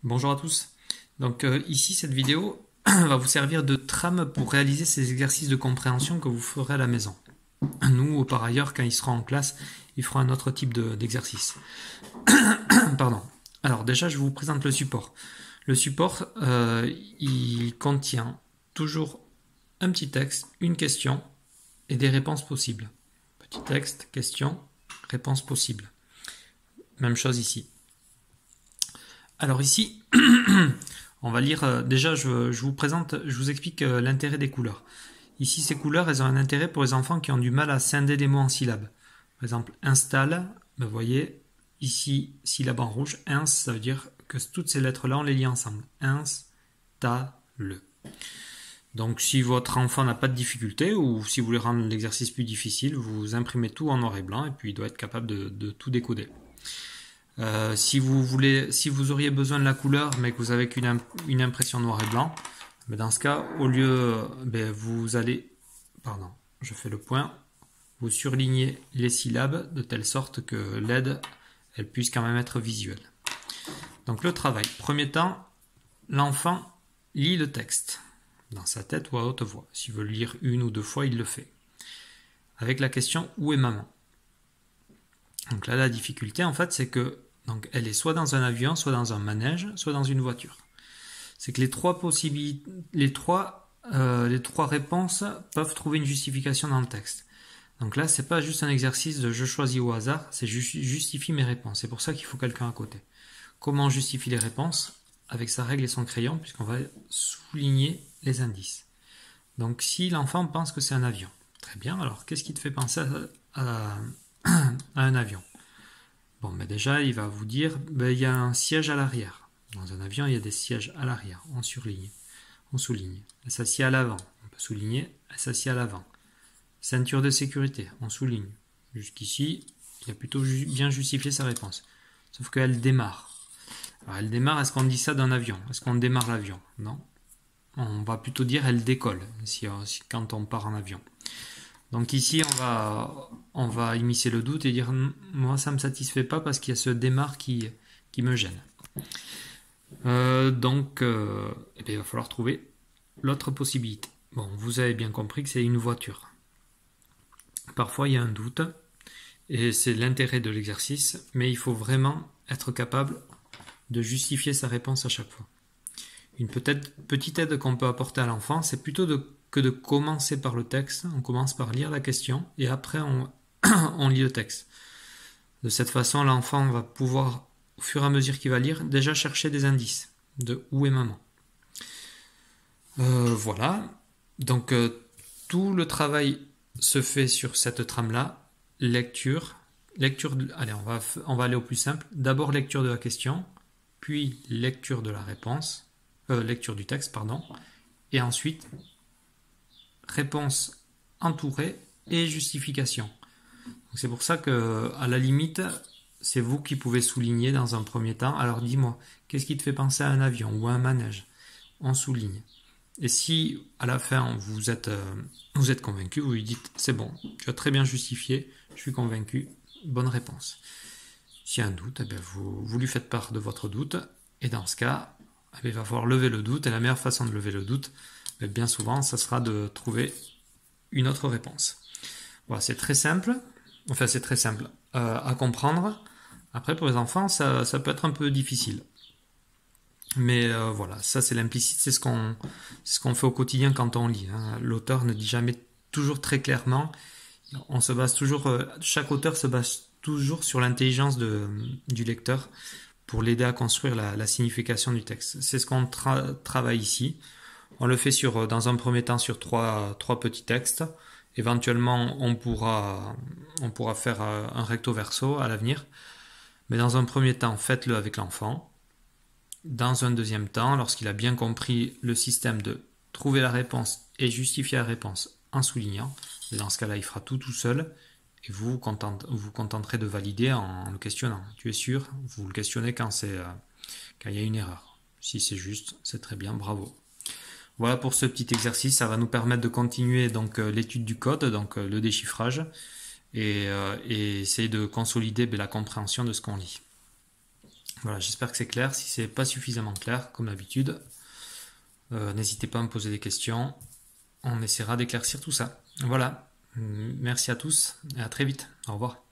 Bonjour à tous. Donc ici, cette vidéo va vous servir de trame pour réaliser ces exercices de compréhension que vous ferez à la maison. Nous, par ailleurs, quand il sera en classe, il fera un autre type d'exercice. Pardon. Alors déjà, je vous présente le support. Le support, il contient toujours un petit texte, une question et des réponses possibles. Petit texte, question, réponse possible. Même chose ici. Alors ici, on va lire, déjà je vous explique l'intérêt des couleurs. Ici, ces couleurs, elles ont un intérêt pour les enfants qui ont du mal à scinder des mots en syllabes. Par exemple, installe, vous voyez, ici, syllabe en rouge, ins, ça veut dire que toutes ces lettres-là, on les lit ensemble. Installe. Donc si votre enfant n'a pas de difficulté, ou si vous voulez rendre l'exercice plus difficile, vous imprimez tout en noir et blanc, et puis il doit être capable de tout décoder. Si vous auriez besoin de la couleur, mais que vous avez qu'une impression noir et blanc, mais dans ce cas, au lieu, vous allez, pardon, je fais le point, vous surlignez les syllabes de telle sorte que l'aide, elle puisse quand même être visuelle. Donc le travail. Premier temps, l'enfant lit le texte dans sa tête ou à haute voix. S'il veut le lire une ou deux fois, il le fait. Avec la question « Où est maman ?» Donc là, la difficulté, en fait, c'est que donc, elle est soit dans un avion, soit dans un manège, soit dans une voiture. C'est que les trois réponses peuvent trouver une justification dans le texte. Donc là, c'est pas juste un exercice de je choisis au hasard, c'est justifie mes réponses. C'est pour ça qu'il faut quelqu'un à côté. Comment on justifie les réponses? Avec sa règle et son crayon, puisqu'on va souligner les indices. Donc si l'enfant pense que c'est un avion, très bien, alors qu'est-ce qui te fait penser à un avion? Bon, mais déjà, il va vous dire, il y a un siège à l'arrière. Dans un avion, il y a des sièges à l'arrière. On surligne. On souligne. Elle s'assied à l'avant. On peut souligner. Elle s'assied à l'avant. Ceinture de sécurité. On souligne. Jusqu'ici, il a plutôt bien justifié sa réponse. Sauf qu'elle démarre. Alors, elle démarre, est-ce qu'on dit ça d'un avion? Est-ce qu'on démarre l'avion? Non. On va plutôt dire elle décolle, quand on part en avion. Donc ici, on va immiscer le doute et dire moi ça me satisfait pas parce qu'il y a ce démarre qui me gêne. Donc il va falloir trouver l'autre possibilité. Bon, vous avez bien compris que c'est une voiture. Parfois il y a un doute et c'est l'intérêt de l'exercice, mais il faut vraiment être capable de justifier sa réponse à chaque fois. Une petite aide qu'on peut apporter à l'enfant, c'est plutôt que de commencer par le texte. On commence par lire la question et après on lit le texte. De cette façon, l'enfant va pouvoir, au fur et à mesure qu'il va lire, déjà chercher des indices de où est maman. Voilà. Donc tout le travail se fait sur cette trame-là. Lecture. Allez, on va aller au plus simple. D'abord lecture de la question, puis lecture de la réponse. Lecture du texte, pardon, et ensuite réponse entourée et justification. C'est pour ça que, à la limite, c'est vous qui pouvez souligner dans un premier temps. Alors dis-moi, qu'est-ce qui te fait penser à un avion ou à un manège? On souligne. Et si à la fin vous êtes convaincu, vous lui dites c'est bon, tu as très bien justifié, je suis convaincu, bonne réponse. S'il y a un doute, vous lui faites part de votre doute, et dans ce cas, il va falloir lever le doute, et la meilleure façon de lever le doute, bien souvent, ça sera de trouver une autre réponse. Voilà, c'est très simple, à comprendre. Après, pour les enfants, ça peut être un peu difficile. Mais voilà, ça c'est l'implicite, c'est ce qu'on fait au quotidien quand on lit. L'auteur ne dit jamais toujours très clairement. On se base toujours, chaque auteur se base toujours sur l'intelligence du lecteur pour l'aider à construire la signification du texte. C'est ce qu'on travaille ici. On le fait dans un premier temps sur trois petits textes. Éventuellement, on pourra faire un recto verso à l'avenir. Mais dans un premier temps, faites-le avec l'enfant. Dans un deuxième temps, lorsqu'il a bien compris le système de trouver la réponse et justifier la réponse en soulignant, et dans ce cas-là, il fera tout seul. Et vous contenterez de valider en le questionnant. Tu es sûr? Vous le questionnez quand il y a une erreur. Si c'est juste, c'est très bien, bravo. Voilà pour ce petit exercice, ça va nous permettre de continuer donc l'étude du code, donc le déchiffrage, et essayer de consolider la compréhension de ce qu'on lit. Voilà, j'espère que c'est clair. Si c'est pas suffisamment clair, comme d'habitude, n'hésitez pas à me poser des questions. On essaiera d'éclaircir tout ça. Voilà. Merci à tous et à très vite. Au revoir.